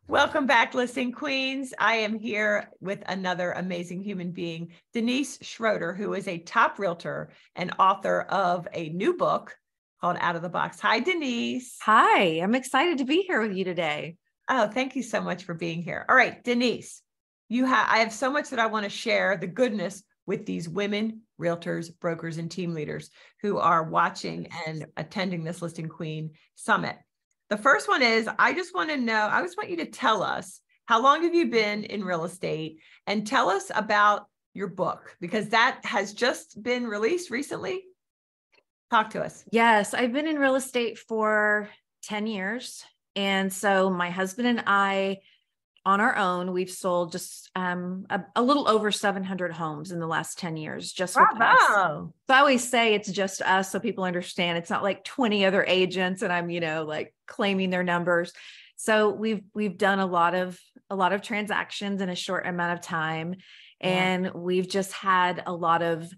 Welcome back, Listing Queens. I am here with another amazing human being, Denise Schroder, who is a top realtor and author of a new book called Out of the Box. Hi, Denise. Hi, I'm excited to be here with you today. Oh, thank you so much for being here. All right, Denise, I have so much that I want to share the goodness with these women, realtors, brokers, and team leaders who are watching and attending this Listing Queen Summit. The first one is, I just want you to tell us, how long have you been in real estate, and tell us about your book, because that has just been released recently. Talk to us. Yes, I've been in real estate for 10 years. And so my husband and I, on our own, we've sold just a little over 700 homes in the last 10 years, just with us. Bravo. So I always say it's just us, so people understand it's not like 20 other agents and I'm, like claiming their numbers. So we've done a lot of transactions in a short amount of time. And we've just had a lot of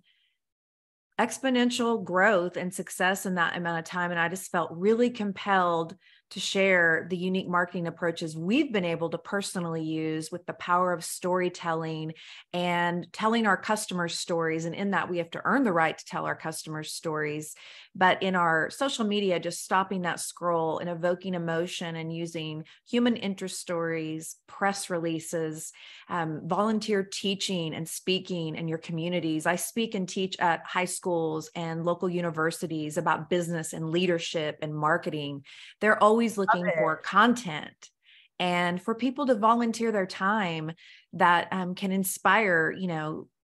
exponential growth and success in that amount of time. And I just felt really compelled to share the unique marketing approaches we've been able to personally use with the power of storytelling and telling our customers stories. And in that, we have to earn the right to tell our customers stories. But in our social media, just stopping that scroll and evoking emotion and using human interest stories, press releases, volunteer teaching and speaking in your communities. I speak and teach at high schools and local universities about business and leadership and marketing. They're always looking for content and for people to volunteer their time that can inspire,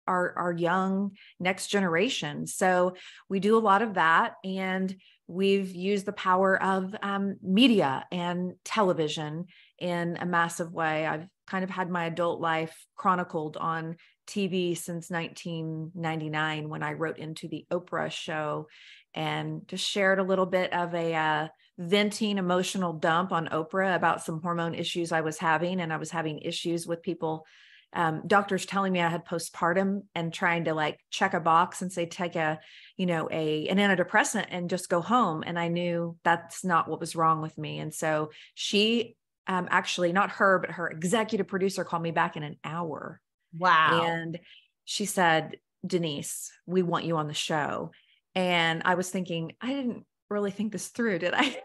our young next generation. So we do a lot of that. And we've used the power of media and television in a massive way. I've kind of had my adult life chronicled on TV since 1999 when I wrote into the Oprah show and just shared a little bit of a venting emotional dump on Oprah about some hormone issues I was having. And I was having issues with people, doctors telling me I had postpartum and trying to check a box and say, take an antidepressant and just go home. And I knew that's not what was wrong with me. And so she, actually not her, but her executive producer called me back in an hour. Wow. And she said, Denise, we want you on the show. And I was thinking, I didn't really think this through, did I?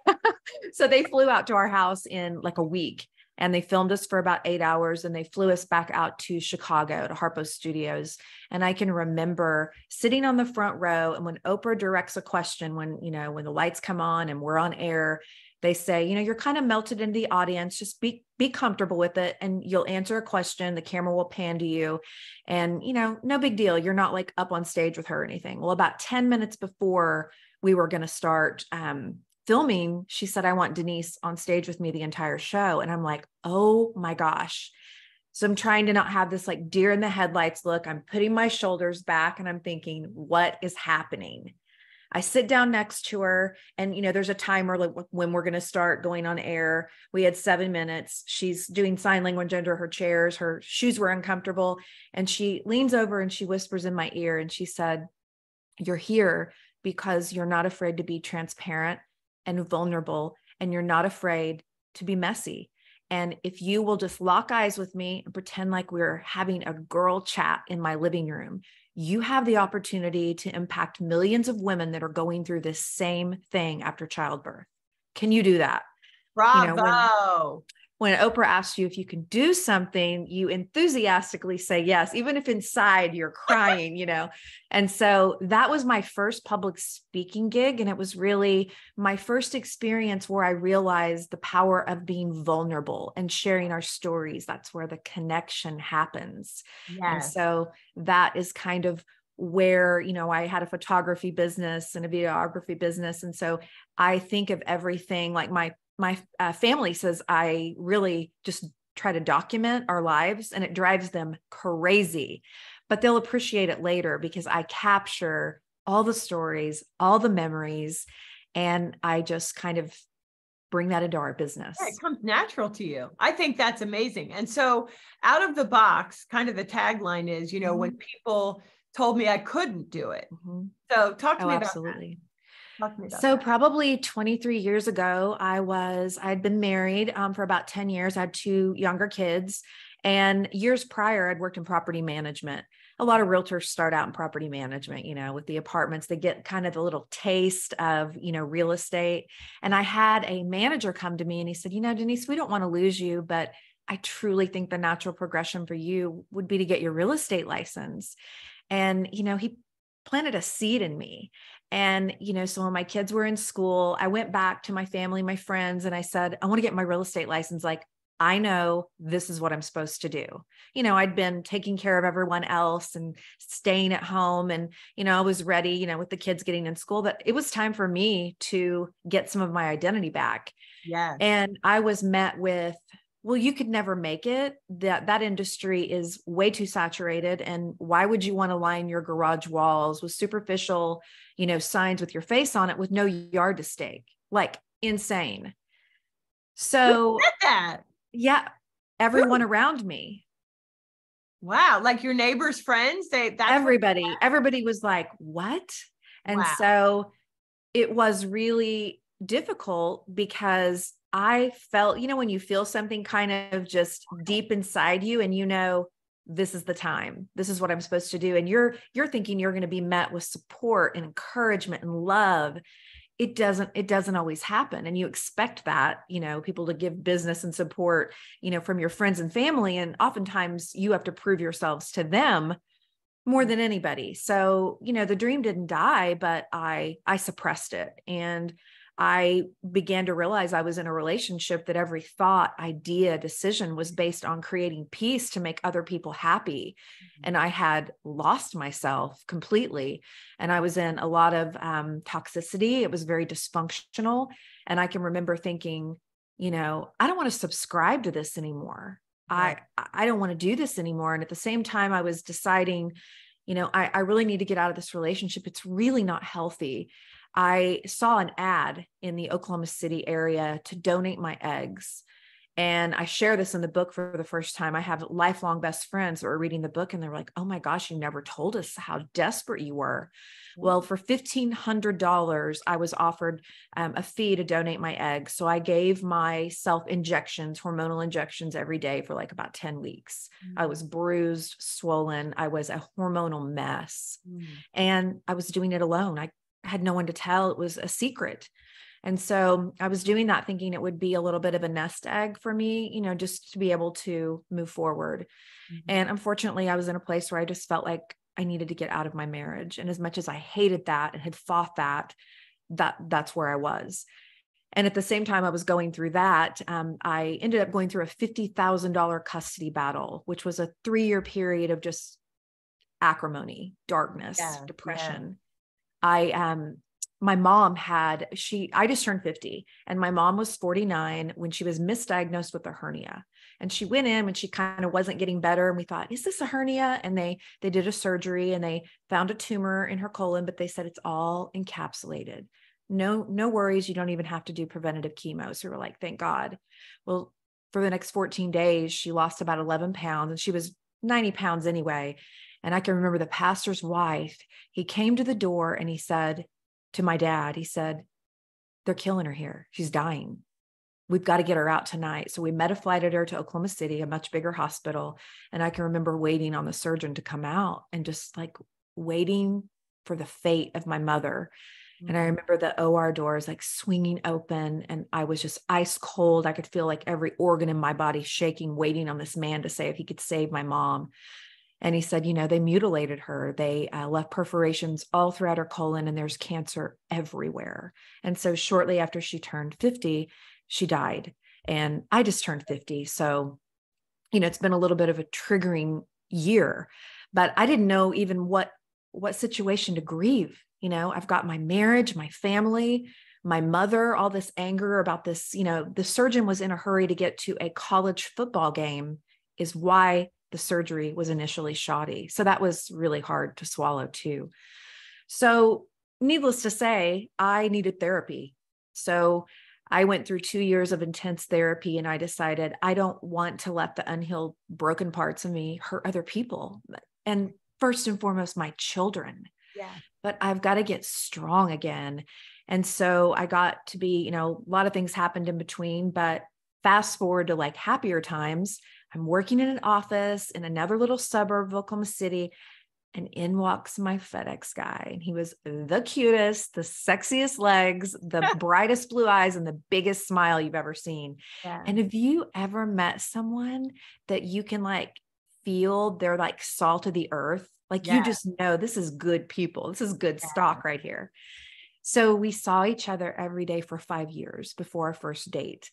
So they flew out to our house in like a week and they filmed us for about 8 hours and they flew us back out to Chicago to Harpo Studios. And I can remember sitting on the front row, and when Oprah directs a question, when the lights come on and we're on air, they say, you're kind of melted into the audience, just be comfortable with it. And you'll answer a question. The camera will pan to you and, no big deal. You're not like up on stage with her or anything. Well, about 10 minutes before we were going to start filming, she said, I want Denise on stage with me the entire show. And I'm like, oh my gosh. So I'm trying to not have this like deer in the headlights look. I'm putting my shoulders back and I'm thinking, what is happening? I sit down next to her and, there's a timer like when we're going to start going on air. We had 7 minutes. She's doing sign language under her chairs. Her shoes were uncomfortable. And she leans over and she whispers in my ear and she said, you're here because you're not afraid to be transparent and vulnerable, and you're not afraid to be messy. And if you will just lock eyes with me and pretend like we're having a girl chat in my living room, you have the opportunity to impact millions of women that are going through this same thing after childbirth. Can you do that? Bravo. When Oprah asks you if you can do something, you enthusiastically say yes, even if inside you're crying, And so that was my first public speaking gig. And it was really my first experience where I realized the power of being vulnerable and sharing our stories. That's where the connection happens. Yes. And so that is kind of where, I had a photography business and a videography business. And so I think of everything like my family says I really just try to document our lives, and it drives them crazy, but they'll appreciate it later because I capture all the stories, all the memories, and I just kind of bring that into our business. Yeah, it comes natural to you. I think that's amazing. And so out of the box, kind of the tagline is, when people told me I couldn't do it. So talk to me about that. Talk to me about So that. probably 23 years ago, I'd been married for about 10 years. I had two younger kids, and years prior, I'd worked in property management. A lot of realtors start out in property management, with the apartments. They get kind of a little taste of, real estate. And I had a manager come to me and he said, Denise, we don't want to lose you, but I truly think the natural progression for you would be to get your real estate license. And, he planted a seed in me. And, so when my kids were in school, I went back to my family, my friends, and I said, I want to get my real estate license. Like, I know this is what I'm supposed to do. I'd been taking care of everyone else and staying at home. And, I was ready, with the kids getting in school, but it was time for me to get some of my identity back. Yes. And I was met with, well, you could never make it. That industry is way too saturated. And why would you want to line your garage walls with superficial, signs with your face on it with no yard to stake? Like, insane. So Who said that? yeah, everyone around me. Wow. Like your neighbors, friends, Everybody was like, what? And wow. so it was really difficult because I felt, when you feel something kind of just deep inside you and this is the time, this is what I'm supposed to do. And you're thinking you're going to be met with support and encouragement and love. It doesn't always happen. And you expect that, people to give business and support, from your friends and family. And oftentimes you have to prove yourselves to them more than anybody. So, the dream didn't die, but I suppressed it. And I began to realize I was in a relationship that every thought, idea, decision was based on creating peace to make other people happy. And I had lost myself completely. And I was in a lot of toxicity. It was very dysfunctional. And I can remember thinking, I don't want to subscribe to this anymore. Right. I don't want to do this anymore. And at the same time, I was deciding, I really need to get out of this relationship. It's really not healthy. I saw an ad in the Oklahoma City area to donate my eggs. And I share this in the book for the first time. I have lifelong best friends that were reading the book and they're like, oh my gosh, you never told us how desperate you were. Well, for $1,500, I was offered a fee to donate my eggs. So I gave myself hormonal injections every day for like about 10 weeks. I was bruised, swollen. I was a hormonal mess. And I was doing it alone. I had no one to tell. It was a secret. And so I was doing that thinking it would be a little bit of a nest egg for me, just to be able to move forward. And unfortunately, I was in a place where I just felt like I needed to get out of my marriage. And as much as I hated that and had fought that's where I was. And at the same time I was going through that, I ended up going through a $50,000 custody battle, which was a 3-year period of just acrimony, darkness, depression. My mom I just turned 50 and my mom was 49 when she was misdiagnosed with a hernia. And she went in when she kind of wasn't getting better. And we thought, is this a hernia? And they did a surgery and they found a tumor in her colon, but they said it's all encapsulated. No worries. You don't even have to do preventative chemo. So we're like, thank God. Well, for the next 14 days, she lost about 11 pounds and she was 90 pounds anyway. And I can remember the pastor's wife, he came to the door and he said to my dad, he said, they're killing her here. She's dying. We've got to get her out tonight. So we meta-flighted her to Oklahoma City, a much bigger hospital. And I can remember waiting on the surgeon to come out and just like waiting for the fate of my mother. And I remember the OR doors like swinging open and I was just ice cold. I could feel like every organ in my body shaking, waiting on this man to say if he could save my mom. And he said, they mutilated her. They left perforations all throughout her colon and there's cancer everywhere. And so shortly after she turned 50, she died. And I just turned 50. So, it's been a little bit of a triggering year, but I didn't know even what situation to grieve. I've got my marriage, my family, my mother, all this anger about this, the surgeon was in a hurry to get to a college football game is why the surgery was initially shoddy. So that was really hard to swallow too. So needless to say, I needed therapy. So I went through 2 years of intense therapy and I decided I don't want to let the unhealed broken parts of me hurt other people. And first and foremost, my children. Yeah. But I've got to get strong again. And so I got to be, a lot of things happened in between, but fast forward to like happier times. I'm working in an office in another little suburb of Oklahoma City, and in walks my FedEx guy. And he was the cutest, the sexiest legs, the brightest blue eyes, and the biggest smile you've ever seen. Yeah. And have you ever met someone that you can like feel they're like salt of the earth? Like you just know this is good people. This is good stock right here. So we saw each other every day for 5 years before our first date.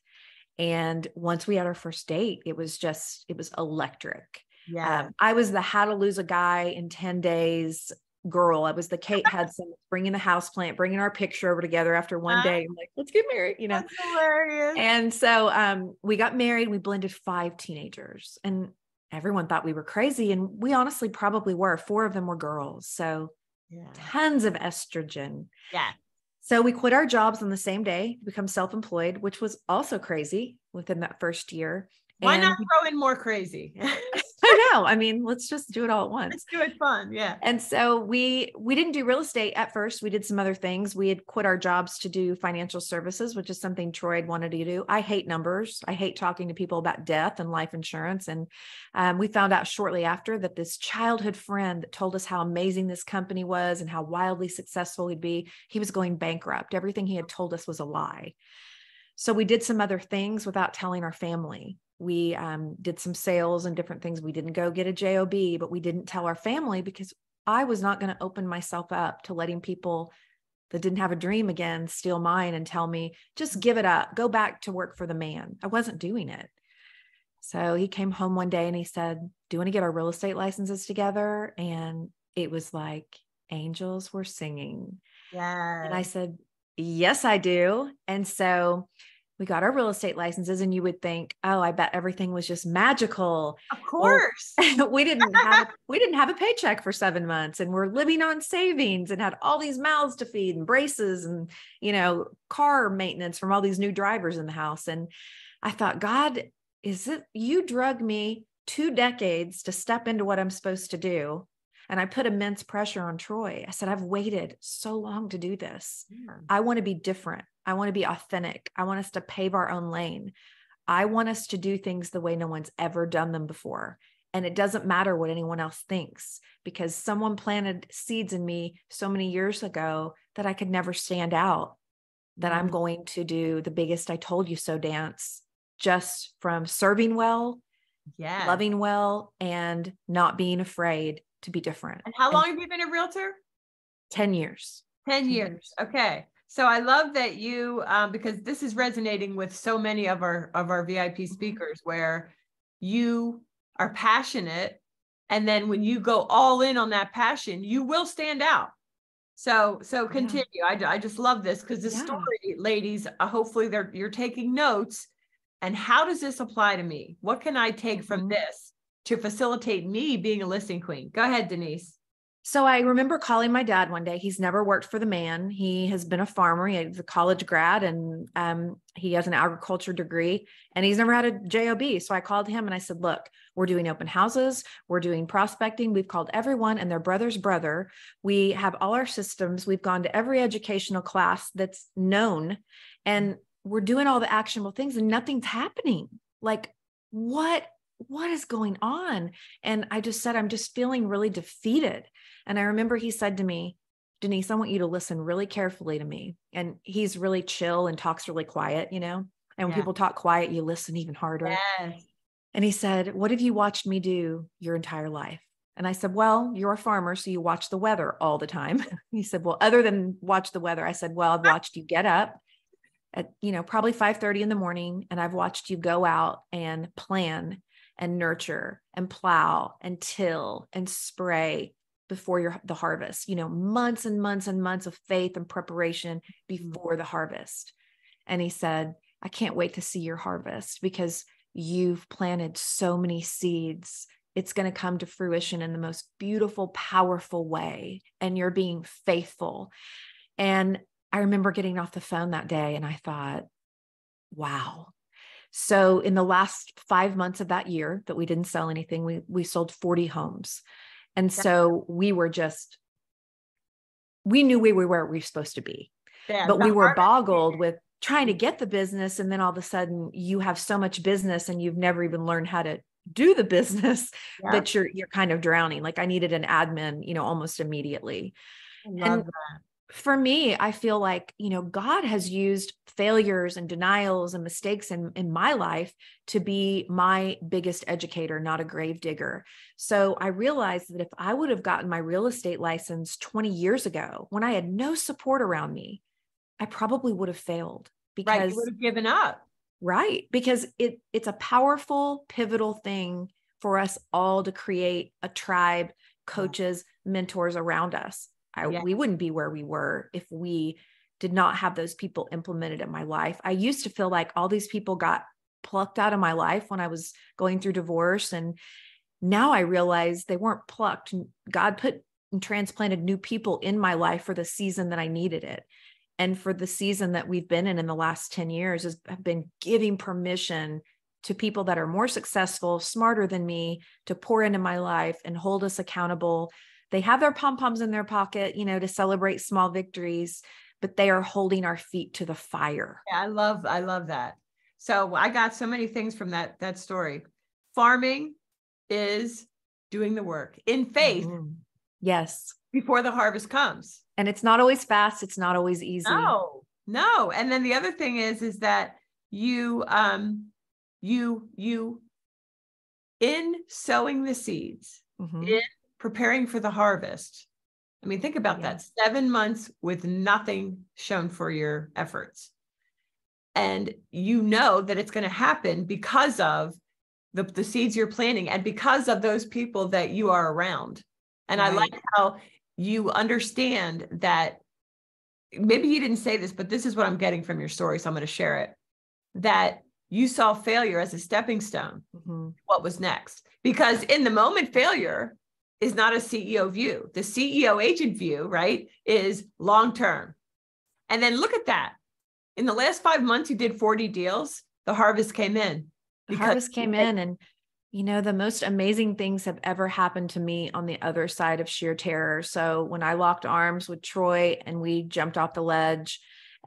And once we had our first date, it was electric. Yeah. I was the how to lose a guy in 10 days girl. I was the Kate Hudson, bringing the houseplant, bringing our picture over together after one day. I'm like, let's get married, That's hilarious. And so we got married. We blended 5 teenagers, and everyone thought we were crazy. And we honestly probably were. 4 of them were girls. So tons of estrogen. Yeah. So we quit our jobs on the same day to become self-employed, which was also crazy within that first year. Why not throw in more crazy? I know. I mean, let's just do it all at once. Let's do it fun. Yeah. And so we didn't do real estate at first. We did some other things. We had quit our jobs to do financial services, which is something Troy had wanted to do. I hate numbers. I hate talking to people about death and life insurance. And we found out shortly after that this childhood friend that told us how amazing this company was and how wildly successful he'd be, he was going bankrupt. Everything he had told us was a lie. So we did some other things without telling our family. We did some sales and different things. We didn't go get a job, but we didn't tell our family because I was not going to open myself up to letting people that didn't have a dream again steal mine and tell me, just give it up, go back to work for the man. I wasn't doing it. So he came home one day and he said, do you want to get our real estate licenses together? And it was like angels were singing. Yeah. And I said, yes, I do. And so we got our real estate licenses, and you would think, oh, I bet everything was just magical. Of course. Well, we didn't have a paycheck for 7 months, and we're living on savings and had all these mouths to feed and braces and, car maintenance from all these new drivers in the house. And I thought, God, you drug me 2 decades to step into what I'm supposed to do. And I put immense pressure on Troy. I said, I've waited so long to do this. Yeah. I want to be different. I want to be authentic. I want us to pave our own lane. I want us to do things the way no one's ever done them before. And it doesn't matter what anyone else thinks, because someone planted seeds in me so many years ago that I could never stand out, that I'm going to do the biggest I told you so dance, just from serving well, loving well, and not being afraid to be different. And how long have you been a realtor? 10 years. 10 years. Okay. So I love that you, because this is resonating with so many of our VIP speakers, where you are passionate. And then when you go all in on that passion, you will stand out. So continue. I just love this, because the story, ladies, hopefully you're taking notes. And how does this apply to me? What can I take from this to facilitate me being a listing queen? Go ahead, Denise. So I remember calling my dad one day. He's never worked for the man. He has been a farmer. He's a college grad, and he has an agriculture degree, and he's never had a job. So I called him and I said, look, we're doing open houses. We're doing prospecting. We've called everyone and their brother's brother. We have all our systems. We've gone to every educational class that's known, and we're doing all the actionable things, and nothing's happening. Like, what is going on? And I just said, I'm just feeling really defeated. And I remember he said to me, Denise, I want you to listen really carefully to me. And he's really chill and talks really quiet, And when people talk quiet, you listen even harder. Yes. And he said, what have you watched me do your entire life? And I said, well, you're a farmer, so you watch the weather all the time. He said, well, other than watch the weather, I said, well, I've watched you get up at, probably 5:30 in the morning. And I've watched you go out and plan and nurture and plow and till and spray before the harvest, months and months and months of faith and preparation before the harvest. And he said, I can't wait to see your harvest, because you've planted so many seeds. It's going to come to fruition in the most beautiful, powerful way. And you're being faithful. And I remember getting off the phone that day and I thought, wow. So in the last 5 months of that year that we didn't sell anything, we sold 40 homes. And so we knew we were where we were supposed to be. Yeah, but the we were hardest boggled with trying to get the business. And then all of a sudden you have so much business and you've never even learned how to do the business yeah, that you're kind of drowning. Like I needed an admin, almost immediately. I love And that. for me, I feel like, God has used failures and denials and mistakes in my life to be my biggest educator, not a grave digger. So I realized that if I would have gotten my real estate license 20 years ago, when I had no support around me, I probably would have failed Right. You would because, have given up. right, because it's a powerful, pivotal thing for us all to create a tribe, Yeah. coaches, mentors around us. Yeah. We wouldn't be where we were if we did not have those people implemented in my life. I used to feel like all these people got plucked out of my life when I was going through divorce. And now I realize they weren't plucked. God put and transplanted new people in my life for the season that I needed it. And for the season that we've been in the last 10 years has been giving permission to people that are more successful, smarter than me, to pour into my life and hold us accountable. They have their pom-poms in their pocket, to celebrate small victories, but they are holding our feet to the fire. Yeah, I love that. So I got so many things from that story. Farming is doing the work in faith Yes. before the harvest comes. And it's not always fast. It's not always easy. No. And then the other thing is that you in sowing the seeds, in preparing for the harvest. I mean, think about that. 7 months with nothing shown for your efforts. And you know that it's going to happen because of the seeds you're planting and because of those people that you are around. And I like how you understand that. Maybe you didn't say this, but this is what I'm getting from your story, so I'm going to share it, that you saw failure as a stepping stone. What was next? Because in the moment, failure is not a CEO view. The CEO agent view, right, is long-term. And then look at that. In the last 5 months, you did 40 deals. The harvest came in. The harvest came in, and the most amazing things have ever happened to me on the other side of sheer terror. So when I locked arms with Troy and we jumped off the ledge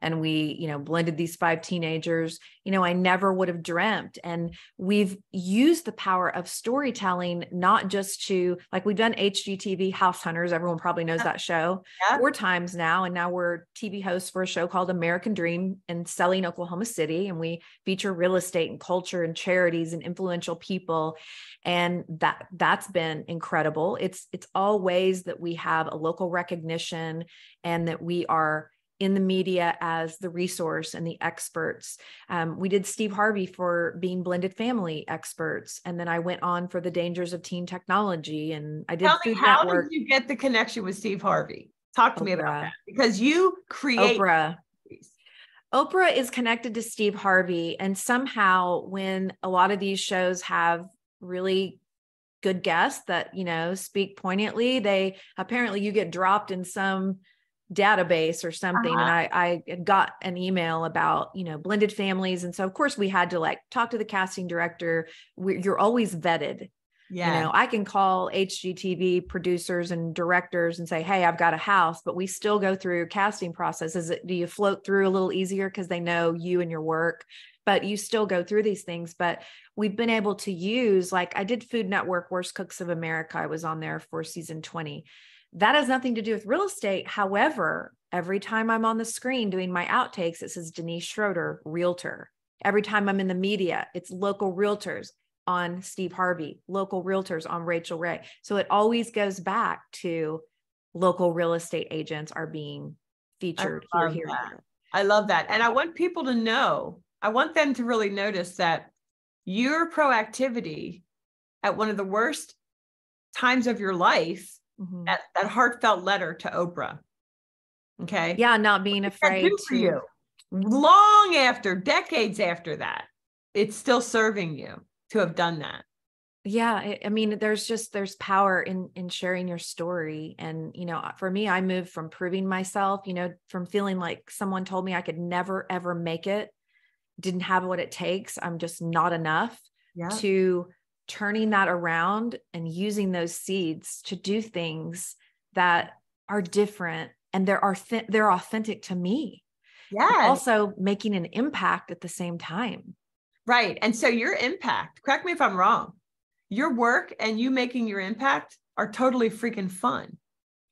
and we, blended these 5 teenagers, I never would have dreamt. And we've used the power of storytelling, not just to, like, we've done HGTV House Hunters. Everyone probably knows that show 4 times now. And now we're TV hosts for a show called American Dream in Selling, Oklahoma City. And we feature real estate and culture and charities and influential people. And that's been incredible. It's all ways that we have a local recognition and that we are in the media as the resource and the experts. We did Steve Harvey for being blended family experts. And then I went on for the dangers of teen technology, and I did Food How Network. did you get the connection with Steve Harvey? Talk to me about that, because you create Oprah is connected to Steve Harvey. And somehow when a lot of these shows have really good guests that, speak poignantly, apparently you get dropped in some database or something. And I got an email about, blended families. And so of course we had to talk to the casting director. You're always vetted. I can call HGTV producers and directors and say, hey, I've got a house, but we still go through casting process. Do you float through a little easier because they know you and your work, but you still go through these things. But we've been able to use, I did Food Network, Worst Cooks of America. I was on there for season 20. That has nothing to do with real estate. However, every time I'm on the screen doing my outtakes, it says Denise Schroder, realtor. Every time I'm in the media, it's local realtors on Steve Harvey, local realtors on Rachel Ray. So it always goes back to local real estate agents are being featured here. I love that. And I want people to know, I want them to really notice that your proactivity at one of the worst times of your life, that heartfelt letter to Oprah. Okay. Yeah. Not being afraid to you. Long after, decades after that, it's still serving you to have done that. Yeah. I mean, there's power in sharing your story. And, for me, I moved from proving myself, from feeling like someone told me I could never, ever make it, didn't have what it takes, I'm just not enough, to turning that around and using those seeds to do things that are different and they're authentic to me. but Yes. also making an impact at the same time. Right. And so your impact, correct me if I'm wrong, your work and you making your impact are totally freaking fun.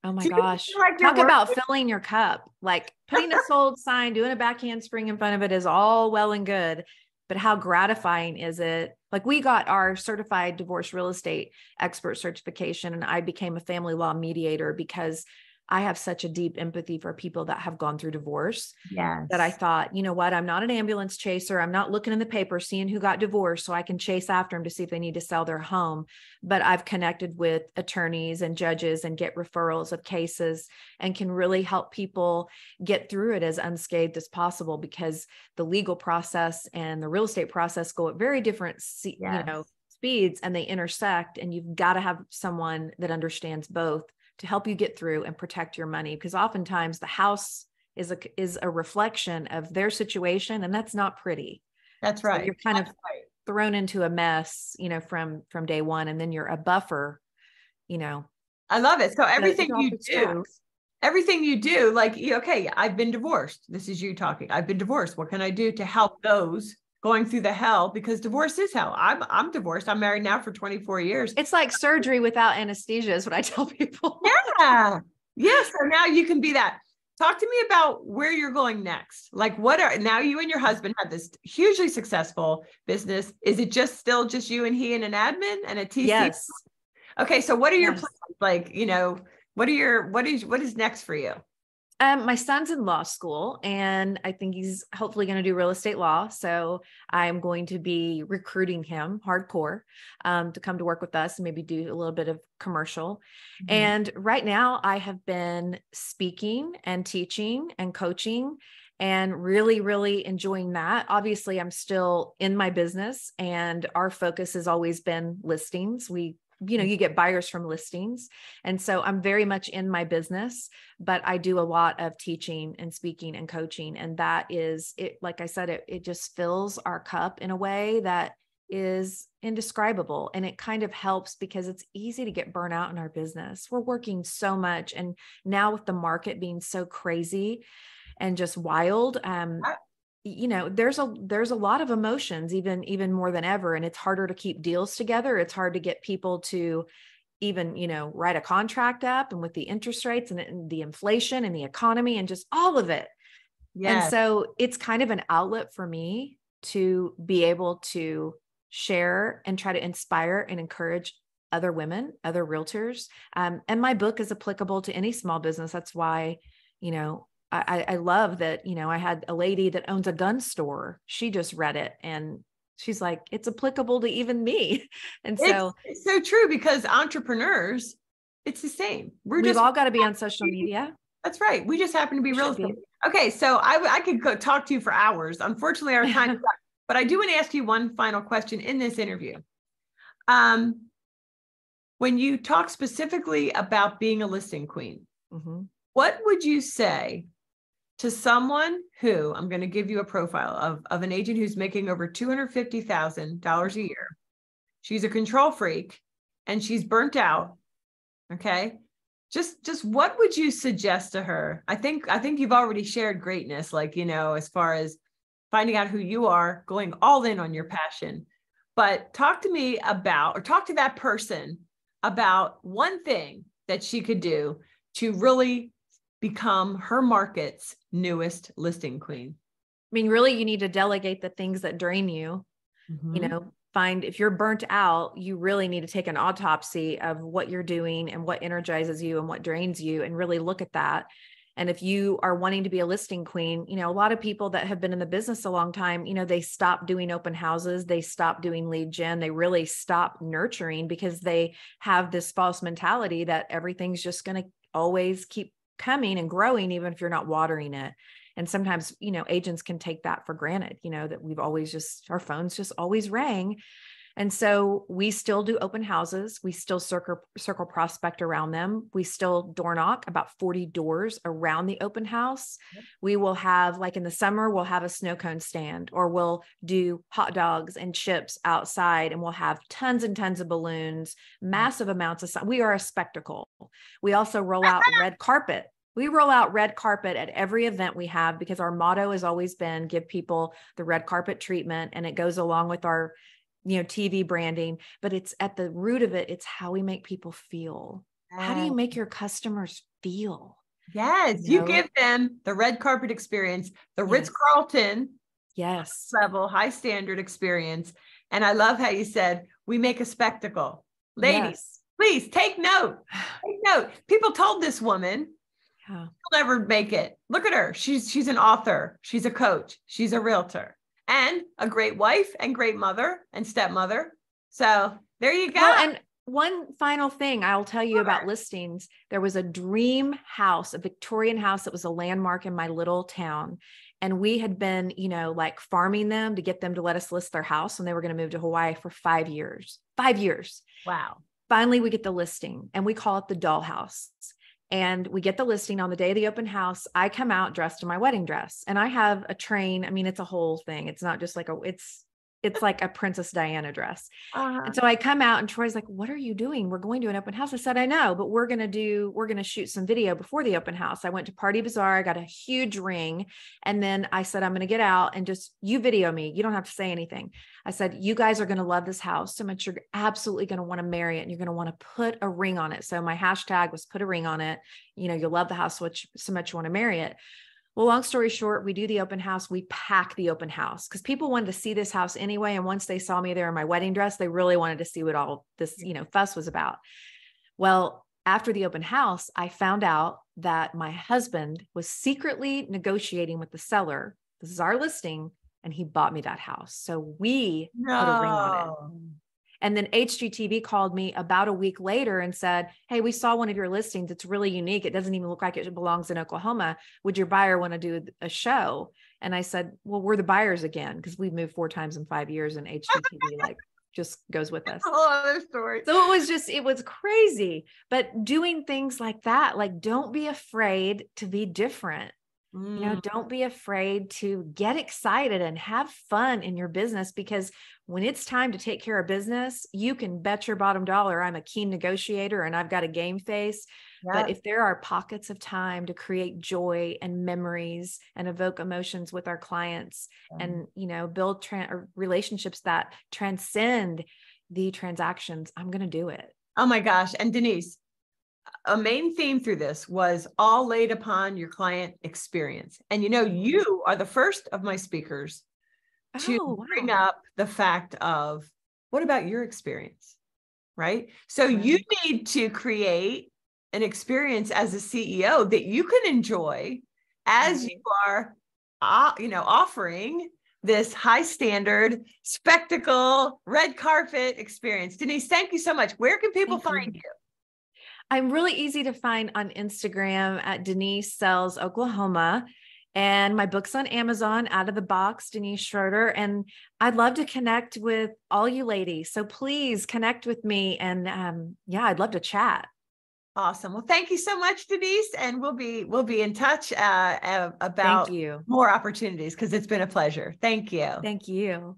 Oh my Do you gosh. feel like you're Talk about working? filling your cup. Like putting a sold sign, doing a backhand spring in front of it is all well and good. But how gratifying is it? Like we got our certified divorce real estate expert certification, and I became a family law mediator because I have such a deep empathy for people that have gone through divorce. That I Yes. thought, you know what, I'm not an ambulance chaser. I'm not looking in the paper, seeing who got divorced so I can chase after them to see if they need to sell their home. But I've connected with attorneys and judges and get referrals of cases and can really help people get through it as unscathed as possible, because the legal process and the real estate process go at very different, Yes. speeds, and they intersect. And you've got to have someone that understands both to help you get through and protect your money. Because oftentimes the house is a reflection of their situation, and that's not pretty. That's So right. you're kind That's of right. thrown into a mess, from day one, and then you're a buffer, you know. I love it. So It all distracts. everything you do, like, okay, I've been divorced. This is you talking. I've been divorced. What can I do to help those going through the hell? Because divorce is hell. I'm divorced. I'm married now for 24 years. It's like surgery without anesthesia is what I tell people. Yeah. Yeah. So now you can be that. Talk to me about where you're going next. Like now you and your husband have this hugely successful business. Is it still just you and he and an admin and a TC? Yes. Okay. So what are your Yes. plans? Like, what is next for you? My son's in law school, and I think he's hopefully going to do real estate law. So I'm going to be recruiting him hardcore to come to work with us and maybe do a little bit of commercial. Mhm. And right now I have been speaking and teaching and coaching and really, really enjoying that. Obviously, I'm still in my business, and our focus has always been listings. You get buyers from listings. And so I'm very much in my business, but I do a lot of teaching and speaking and coaching. And that is it. Like I said, it just fills our cup in a way that is indescribable. And it kind of helps because it's easy to get burnt out in our business. We're working so much. And now with the market being so crazy and just wild, there's a lot of emotions, even more than ever. And it's harder to keep deals together. It's hard to get people to even, write a contract up, and with the interest rates and the inflation and the economy and just all of it. And Yes. so it's kind of an outlet for me to be able to share and try to inspire and encourage other women, other realtors. And my book is applicable to any small business. That's why, I love that, I had a lady that owns a gun store. She just read it and she's like, it's applicable to even me. And so It's so true, because entrepreneurs, it's the same. we've all got to be on social media. That's right. We just happen to be real Should be. estate. Okay. So I could go talk to you for hours. Unfortunately, our time is up. But I do want to ask you one final question in this interview. When you talk specifically about being a listing queen, Mm-hmm. what would you say to someone who, I'm going to give you a profile of an agent who's making over $250,000 a year. She's a control freak and she's burnt out. Okay. Just what would you suggest to her? I think you've already shared greatness, like, as far as finding out who you are, going all in on your passion. But talk to me about, or talk to that person about one thing that she could do to really become her market's newest listing queen. I mean, really, you need to delegate the things that drain you. Mm-hmm. Find if you're burnt out, you really need to take an autopsy of what you're doing and what energizes you and what drains you, and really look at that. And if you are wanting to be a listing queen, a lot of people that have been in the business a long time, they stop doing open houses, they stop doing lead gen, they really stop nurturing because they have this false mentality that everything's just going to always keep coming and growing, even if you're not watering it. And sometimes, agents can take that for granted, that we've always our phones just always rang. And so we still do open houses. We still circle prospect around them. We still door knock about 40 doors around the open house. We will have, like in the summer, we'll have a snow cone stand, or we'll do hot dogs and chips outside, and we'll have tons and tons of balloons, massive amounts of sun. We are a spectacle. We also roll out red carpet. We roll out red carpet at every event we have because our motto has always been give people the red carpet treatment, and it goes along with our, TV branding, but it's at the root of it. It's how we make people feel. How do you make your customers feel? Yes, you give them the red carpet experience, the Ritz-Carlton level, high standard experience. And I love how you said, we make a spectacle. Ladies, please take note. Take note. People told this woman, she'll never make it. Look at her. She's an author. She's a coach. She's a realtor and a great wife and great mother and stepmother. So there you go. Well, and one final thing I'll tell you about listings. There was a dream house, a Victorian house that was a landmark in my little town. And we had been, like farming them to get them to let us list their house when they were going to move to Hawaii for 5 years. 5 years. Wow. Finally, we get the listing and we call it the dollhouse. And we get the listing on the day of the open house. I come out dressed in my wedding dress and I have a train. I mean, it's a whole thing. It's not just like it's like a Princess Diana dress. And so I come out and Troy's like, what are you doing? We're going to an open house. I said, I know, but we're going to shoot some video before the open house. I went to Party Bazaar. I got a huge ring. And then I said, I'm going to get out and just, you video me. You don't have to say anything. I said, you guys are going to love this house so much. You're absolutely going to want to marry it. And you're going to want to put a ring on it. So my hashtag was put a ring on it. You'll love the house so much you want to marry it. Well, long story short, we do the open house. We pack the open house because people wanted to see this house anyway. And once they saw me there in my wedding dress, they really wanted to see what all this, fuss was about. Well, after the open house, I found out that my husband was secretly negotiating with the seller. This is our listing. And he bought me that house. So we put a ring on it. And then HGTV called me about a week later and said, hey, we saw one of your listings. It's really unique. It doesn't even look like it belongs in Oklahoma. Would your buyer want to do a show? And I said, well, we're the buyers again, because we've moved 4 times in 5 years and HGTV just goes with us. Whole other story. So it was crazy. But doing things like that, don't be afraid to be different. Don't be afraid to get excited and have fun in your business, because when it's time to take care of business, you can bet your bottom dollar I'm a keen negotiator and I've got a game face. Yeah. But if there are pockets of time to create joy and memories and evoke emotions with our clients and, build relationships that transcend the transactions, I'm going to do it. Oh my gosh. And Denise, a main theme through this was all laid upon your client experience. And you are the first of my speakers to bring up the fact of, what about your experience? Right? So you need to create an experience as a CEO that you can enjoy as you are, offering this high standard spectacle, red carpet experience. Denise, thank you so much. Where can people find you? I'm really easy to find on Instagram at Denise Sells Oklahoma, and my book's on Amazon, Out of the Box, Denise Schroder. And I'd love to connect with all you ladies. So please connect with me. And I'd love to chat. Awesome. Well, thank you so much, Denise. And we'll be in touch about more opportunities, because it's been a pleasure. Thank you. Thank you.